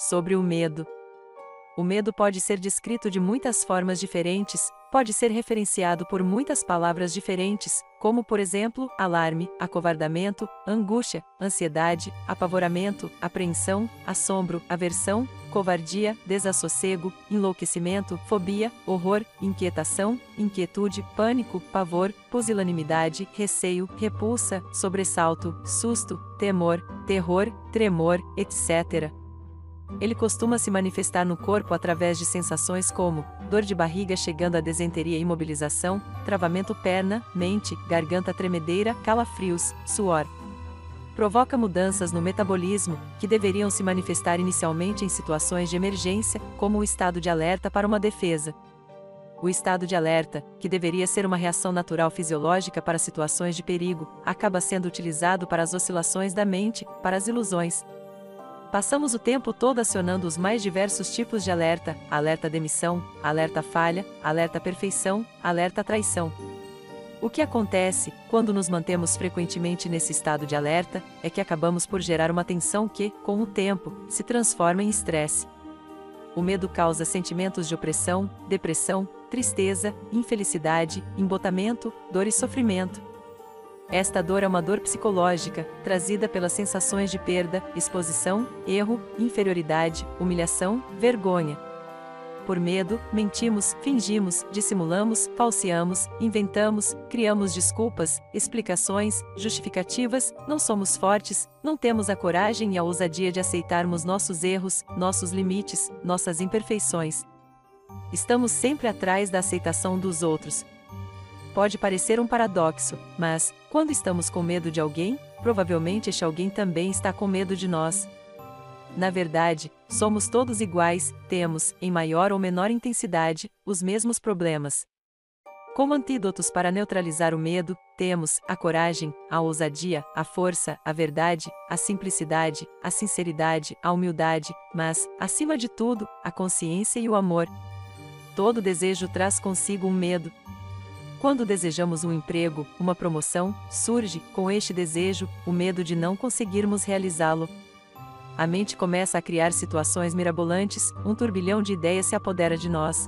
sobre o medo. O medo pode ser descrito de muitas formas diferentes, pode ser referenciado por muitas palavras diferentes, como por exemplo, alarme, acovardamento, angústia, ansiedade, apavoramento, apreensão, assombro, aversão, covardia, desassossego, enlouquecimento, fobia, horror, inquietação, inquietude, pânico, pavor, pusilanimidade, receio, repulsa, sobressalto, susto, temor, terror, tremor, etc. Ele costuma se manifestar no corpo através de sensações como dor de barriga chegando à desenteria e imobilização, travamento perna, mente, garganta tremedeira, calafrios, suor. Provoca mudanças no metabolismo, que deveriam se manifestar inicialmente em situações de emergência, como o estado de alerta para uma defesa. O estado de alerta, que deveria ser uma reação natural fisiológica para situações de perigo, acaba sendo utilizado para as oscilações da mente, para as ilusões. Passamos o tempo todo acionando os mais diversos tipos de alerta: alerta demissão, alerta falha, alerta perfeição, alerta traição. O que acontece, quando nos mantemos frequentemente nesse estado de alerta, é que acabamos por gerar uma tensão que, com o tempo, se transforma em estresse. O medo causa sentimentos de opressão, depressão, tristeza, infelicidade, embotamento, dor e sofrimento. Esta dor é uma dor psicológica, trazida pelas sensações de perda, exposição, erro, inferioridade, humilhação, vergonha. Por medo, mentimos, fingimos, dissimulamos, falseamos, inventamos, criamos desculpas, explicações, justificativas, não somos fortes, não temos a coragem e a ousadia de aceitarmos nossos erros, nossos limites, nossas imperfeições. Estamos sempre atrás da aceitação dos outros. Pode parecer um paradoxo, mas, quando estamos com medo de alguém, provavelmente este alguém também está com medo de nós. Na verdade, somos todos iguais, temos, em maior ou menor intensidade, os mesmos problemas. Como antídotos para neutralizar o medo, temos a coragem, a ousadia, a força, a verdade, a simplicidade, a sinceridade, a humildade, mas, acima de tudo, a consciência e o amor. Todo desejo traz consigo um medo. Quando desejamos um emprego, uma promoção, surge, com este desejo, o medo de não conseguirmos realizá-lo. A mente começa a criar situações mirabolantes, um turbilhão de ideias se apodera de nós.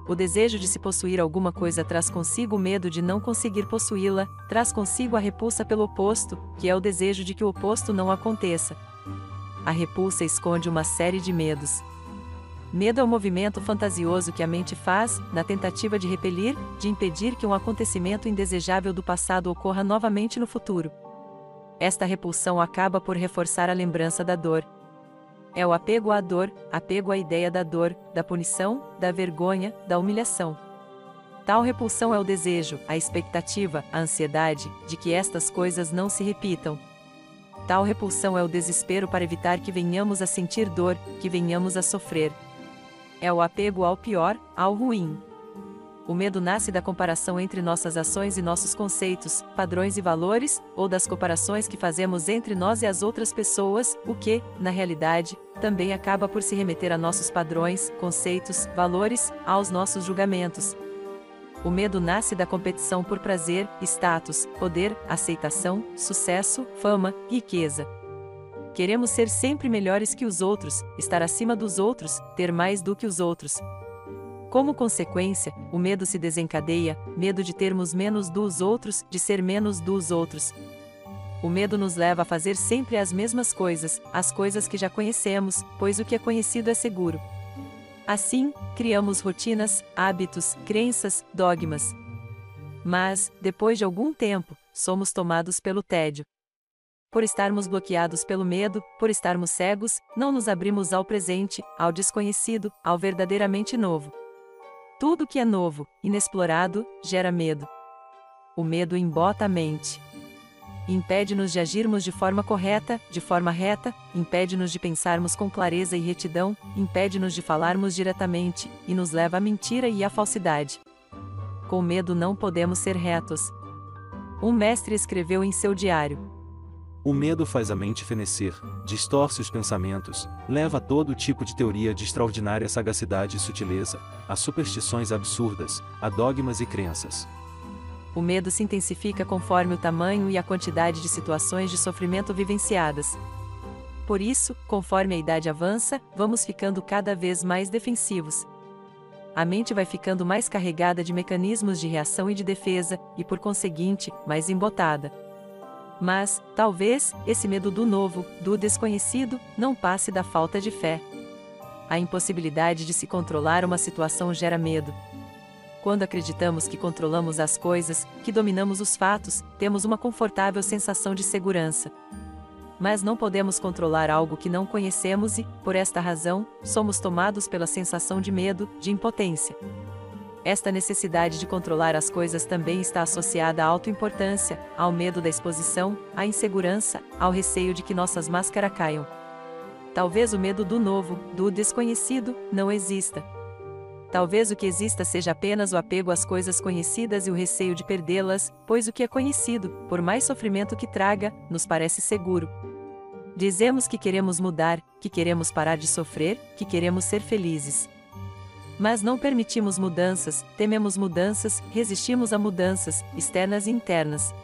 O desejo de se possuir alguma coisa traz consigo o medo de não conseguir possuí-la, traz consigo a repulsa pelo oposto, que é o desejo de que o oposto não aconteça. A repulsa esconde uma série de medos. Medo é o movimento fantasioso que a mente faz, na tentativa de repelir, de impedir que um acontecimento indesejável do passado ocorra novamente no futuro. Esta repulsão acaba por reforçar a lembrança da dor. É o apego à dor, apego à ideia da dor, da punição, da vergonha, da humilhação. Tal repulsão é o desejo, a expectativa, a ansiedade, de que estas coisas não se repitam. Tal repulsão é o desespero para evitar que venhamos a sentir dor, que venhamos a sofrer. É o apego ao pior, ao ruim. O medo nasce da comparação entre nossas ações e nossos conceitos, padrões e valores, ou das comparações que fazemos entre nós e as outras pessoas, o que, na realidade, também acaba por se remeter a nossos padrões, conceitos, valores, aos nossos julgamentos. O medo nasce da competição por prazer, status, poder, aceitação, sucesso, fama, riqueza. Queremos ser sempre melhores que os outros, estar acima dos outros, ter mais do que os outros. Como consequência, o medo se desencadeia, medo de termos menos dos outros, de ser menos dos outros. O medo nos leva a fazer sempre as mesmas coisas, as coisas que já conhecemos, pois o que é conhecido é seguro. Assim, criamos rotinas, hábitos, crenças, dogmas. Mas, depois de algum tempo, somos tomados pelo tédio. Por estarmos bloqueados pelo medo, por estarmos cegos, não nos abrimos ao presente, ao desconhecido, ao verdadeiramente novo. Tudo que é novo, inexplorado, gera medo. O medo embota a mente. Impede-nos de agirmos de forma correta, de forma reta, impede-nos de pensarmos com clareza e retidão, impede-nos de falarmos diretamente, e nos leva à mentira e à falsidade. Com medo não podemos ser retos. Um mestre escreveu em seu diário: o medo faz a mente fenecer, distorce os pensamentos, leva a todo tipo de teoria de extraordinária sagacidade e sutileza, a superstições absurdas, a dogmas e crenças. O medo se intensifica conforme o tamanho e a quantidade de situações de sofrimento vivenciadas. Por isso, conforme a idade avança, vamos ficando cada vez mais defensivos. A mente vai ficando mais carregada de mecanismos de reação e de defesa, e por conseguinte, mais embotada. Mas, talvez, esse medo do novo, do desconhecido, não passe da falta de fé. A impossibilidade de se controlar uma situação gera medo. Quando acreditamos que controlamos as coisas, que dominamos os fatos, temos uma confortável sensação de segurança. Mas não podemos controlar algo que não conhecemos e, por esta razão, somos tomados pela sensação de medo, de impotência. Esta necessidade de controlar as coisas também está associada à autoimportância, ao medo da exposição, à insegurança, ao receio de que nossas máscaras caiam. Talvez o medo do novo, do desconhecido, não exista. Talvez o que exista seja apenas o apego às coisas conhecidas e o receio de perdê-las, pois o que é conhecido, por mais sofrimento que traga, nos parece seguro. Dizemos que queremos mudar, que queremos parar de sofrer, que queremos ser felizes. Mas não permitimos mudanças, tememos mudanças, resistimos a mudanças, externas e internas.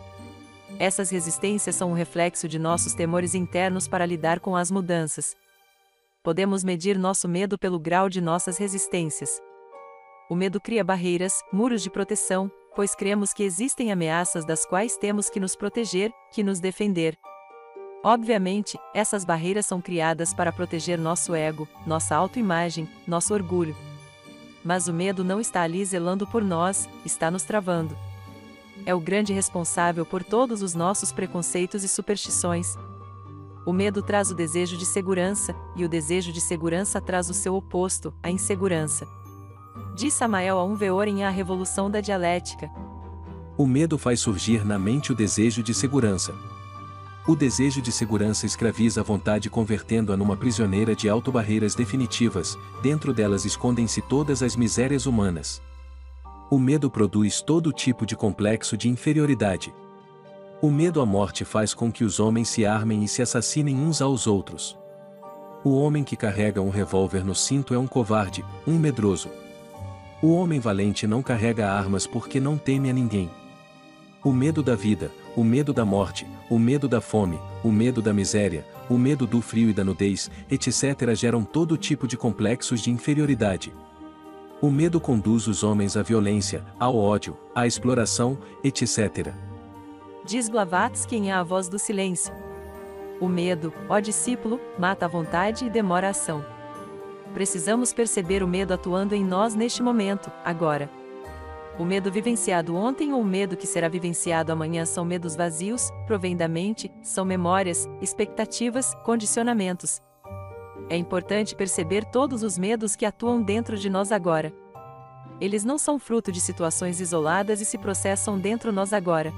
Essas resistências são um reflexo de nossos temores internos para lidar com as mudanças. Podemos medir nosso medo pelo grau de nossas resistências. O medo cria barreiras, muros de proteção, pois cremos que existem ameaças das quais temos que nos proteger, que nos defender. Obviamente, essas barreiras são criadas para proteger nosso ego, nossa autoimagem, nosso orgulho. Mas o medo não está ali zelando por nós, está nos travando. É o grande responsável por todos os nossos preconceitos e superstições. O medo traz o desejo de segurança, e o desejo de segurança traz o seu oposto, a insegurança. Diz Samael Aun Weor em A Revolução da Dialética. O medo faz surgir na mente o desejo de segurança. O desejo de segurança escraviza a vontade, convertendo-a numa prisioneira de autobarreiras definitivas, dentro delas escondem-se todas as misérias humanas. O medo produz todo tipo de complexo de inferioridade. O medo à morte faz com que os homens se armem e se assassinem uns aos outros. O homem que carrega um revólver no cinto é um covarde, um medroso. O homem valente não carrega armas porque não teme a ninguém. O medo da vida, o medo da morte, o medo da fome, o medo da miséria, o medo do frio e da nudez, etc. geram todo tipo de complexos de inferioridade. O medo conduz os homens à violência, ao ódio, à exploração, etc. Diz Blavatsky em A Voz do Silêncio. O medo, ó discípulo, mata a vontade e demora a ação. Precisamos perceber o medo atuando em nós neste momento, agora. O medo vivenciado ontem ou o medo que será vivenciado amanhã são medos vazios, provêm da mente, são memórias, expectativas, condicionamentos. É importante perceber todos os medos que atuam dentro de nós agora. Eles não são fruto de situações isoladas e se processam dentro de nós agora.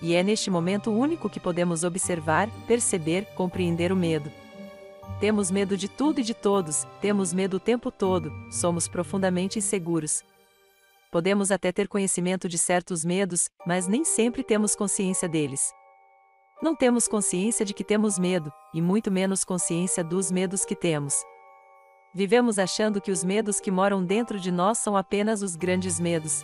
E é neste momento único que podemos observar, perceber, compreender o medo. Temos medo de tudo e de todos, temos medo o tempo todo, somos profundamente inseguros. Podemos até ter conhecimento de certos medos, mas nem sempre temos consciência deles. Não temos consciência de que temos medo, e muito menos consciência dos medos que temos. Vivemos achando que os medos que moram dentro de nós são apenas os grandes medos.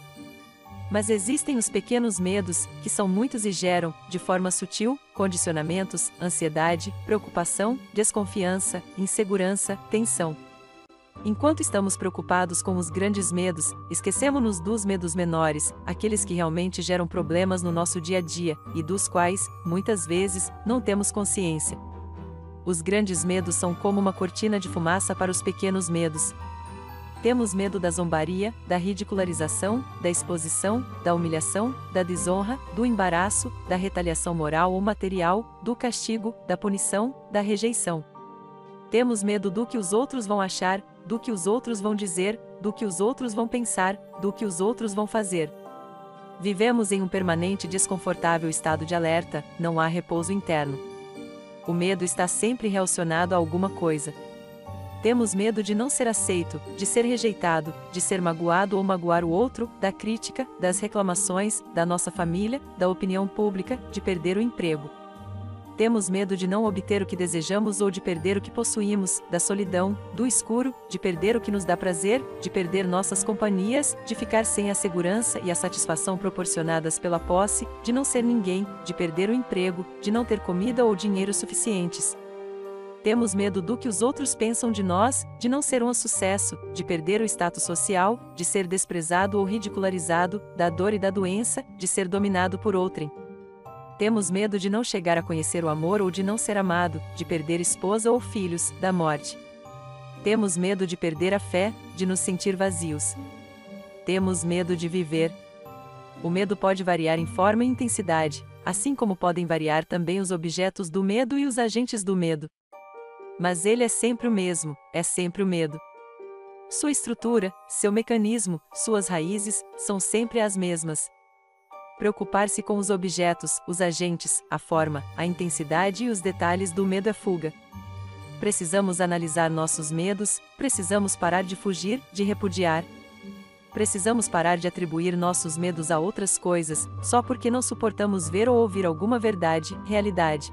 Mas existem os pequenos medos, que são muitos e geram, de forma sutil, condicionamentos, ansiedade, preocupação, desconfiança, insegurança, tensão. Enquanto estamos preocupados com os grandes medos, esquecemos-nos dos medos menores, aqueles que realmente geram problemas no nosso dia a dia, e dos quais, muitas vezes, não temos consciência. Os grandes medos são como uma cortina de fumaça para os pequenos medos. Temos medo da zombaria, da ridicularização, da exposição, da humilhação, da desonra, do embaraço, da retaliação moral ou material, do castigo, da punição, da rejeição. Temos medo do que os outros vão achar, do que os outros vão dizer, do que os outros vão pensar, do que os outros vão fazer. Vivemos em um permanente e desconfortável estado de alerta, não há repouso interno. O medo está sempre relacionado a alguma coisa. Temos medo de não ser aceito, de ser rejeitado, de ser magoado ou magoar o outro, da crítica, das reclamações, da nossa família, da opinião pública, de perder o emprego. Temos medo de não obter o que desejamos ou de perder o que possuímos, da solidão, do escuro, de perder o que nos dá prazer, de perder nossas companhias, de ficar sem a segurança e a satisfação proporcionadas pela posse, de não ser ninguém, de perder o emprego, de não ter comida ou dinheiro suficientes. Temos medo do que os outros pensam de nós, de não ser um sucesso, de perder o status social, de ser desprezado ou ridicularizado, da dor e da doença, de ser dominado por outrem. Temos medo de não chegar a conhecer o amor ou de não ser amado, de perder esposa ou filhos, da morte. Temos medo de perder a fé, de nos sentir vazios. Temos medo de viver. O medo pode variar em forma e intensidade, assim como podem variar também os objetos do medo e os agentes do medo. Mas ele é sempre o mesmo, é sempre o medo. Sua estrutura, seu mecanismo, suas raízes, são sempre as mesmas. Preocupar-se com os objetos, os agentes, a forma, a intensidade e os detalhes do medo é fuga. Precisamos analisar nossos medos, precisamos parar de fugir, de repudiar. Precisamos parar de atribuir nossos medos a outras coisas, só porque não suportamos ver ou ouvir alguma verdade, realidade.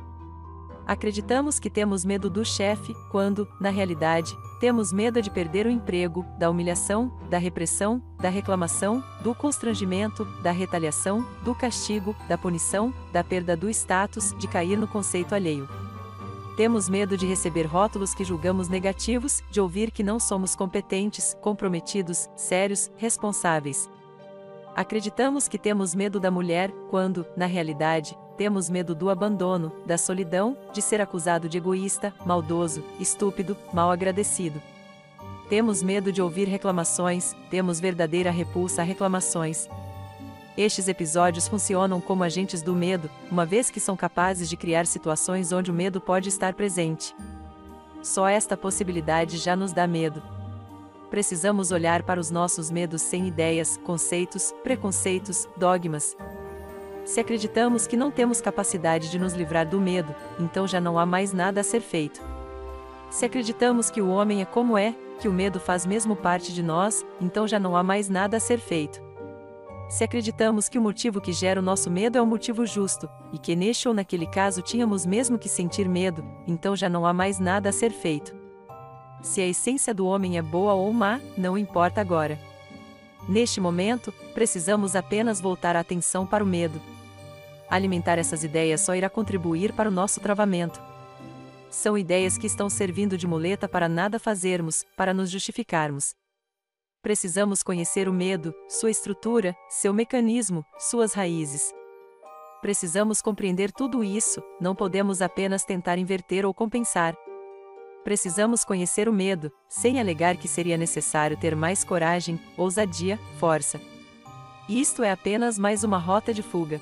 Acreditamos que temos medo do chefe, quando, na realidade, temos medo de perder o emprego, da humilhação, da repressão, da reclamação, do constrangimento, da retaliação, do castigo, da punição, da perda do status, de cair no conceito alheio. Temos medo de receber rótulos que julgamos negativos, de ouvir que não somos competentes, comprometidos, sérios, responsáveis. Acreditamos que temos medo da mulher, quando, na realidade, temos medo do abandono, da solidão, de ser acusado de egoísta, maldoso, estúpido, mal agradecido. Temos medo de ouvir reclamações, temos verdadeira repulsa a reclamações. Estes episódios funcionam como agentes do medo, uma vez que são capazes de criar situações onde o medo pode estar presente. Só esta possibilidade já nos dá medo. Precisamos olhar para os nossos medos sem ideias, conceitos, preconceitos, dogmas. Se acreditamos que não temos capacidade de nos livrar do medo, então já não há mais nada a ser feito. Se acreditamos que o homem é como é, que o medo faz mesmo parte de nós, então já não há mais nada a ser feito. Se acreditamos que o motivo que gera o nosso medo é um motivo justo, e que neste ou naquele caso tínhamos mesmo que sentir medo, então já não há mais nada a ser feito. Se a essência do homem é boa ou má, não importa agora. Neste momento, precisamos apenas voltar a atenção para o medo. Alimentar essas ideias só irá contribuir para o nosso travamento. São ideias que estão servindo de muleta para nada fazermos, para nos justificarmos. Precisamos conhecer o medo, sua estrutura, seu mecanismo, suas raízes. Precisamos compreender tudo isso, não podemos apenas tentar inverter ou compensar. Precisamos conhecer o medo, sem alegar que seria necessário ter mais coragem, ousadia, força. Isto é apenas mais uma rota de fuga.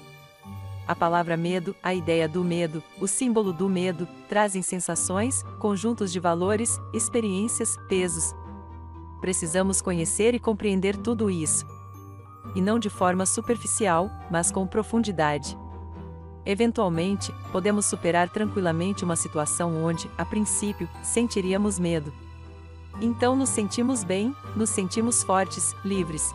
A palavra medo, a ideia do medo, o símbolo do medo, trazem sensações, conjuntos de valores, experiências, pesos. Precisamos conhecer e compreender tudo isso. E não de forma superficial, mas com profundidade. Eventualmente, podemos superar tranquilamente uma situação onde, a princípio, sentiríamos medo. Então nos sentimos bem, nos sentimos fortes, livres.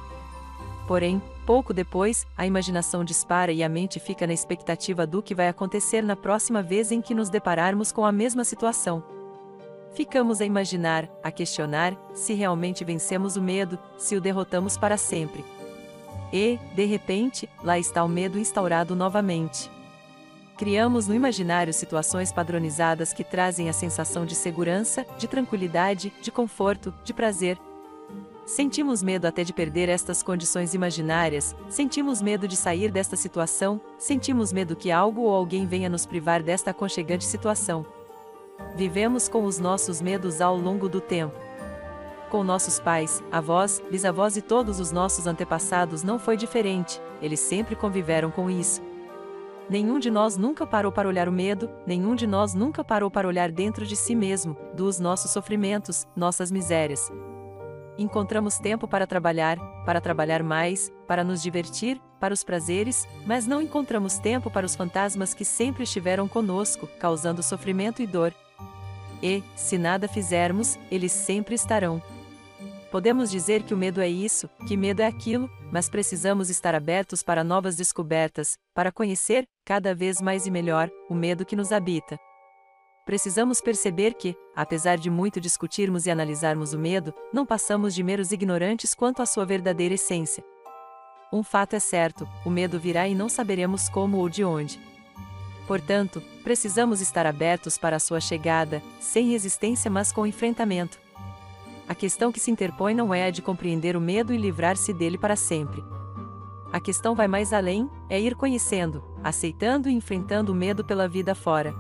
Porém, pouco depois, a imaginação dispara e a mente fica na expectativa do que vai acontecer na próxima vez em que nos depararmos com a mesma situação. Ficamos a imaginar, a questionar, se realmente vencemos o medo, se o derrotamos para sempre. E, de repente, lá está o medo instaurado novamente. Criamos no imaginário situações padronizadas que trazem a sensação de segurança, de tranquilidade, de conforto, de prazer. Sentimos medo até de perder estas condições imaginárias, sentimos medo de sair desta situação, sentimos medo que algo ou alguém venha nos privar desta aconchegante situação. Vivemos com os nossos medos ao longo do tempo. Com nossos pais, avós, bisavós e todos os nossos antepassados não foi diferente, eles sempre conviveram com isso. Nenhum de nós nunca parou para olhar o medo, nenhum de nós nunca parou para olhar dentro de si mesmo, dos nossos sofrimentos, nossas misérias. Encontramos tempo para trabalhar mais, para nos divertir, para os prazeres, mas não encontramos tempo para os fantasmas que sempre estiveram conosco, causando sofrimento e dor. E, se nada fizermos, eles sempre estarão. Podemos dizer que o medo é isso, que medo é aquilo, mas precisamos estar abertos para novas descobertas, para conhecer, cada vez mais e melhor, o medo que nos habita. Precisamos perceber que, apesar de muito discutirmos e analisarmos o medo, não passamos de meros ignorantes quanto à sua verdadeira essência. Um fato é certo, o medo virá e não saberemos como ou de onde. Portanto, precisamos estar abertos para a sua chegada, sem resistência mas com enfrentamento. A questão que se interpõe não é a de compreender o medo e livrar-se dele para sempre. A questão vai mais além, é ir conhecendo, aceitando e enfrentando o medo pela vida fora.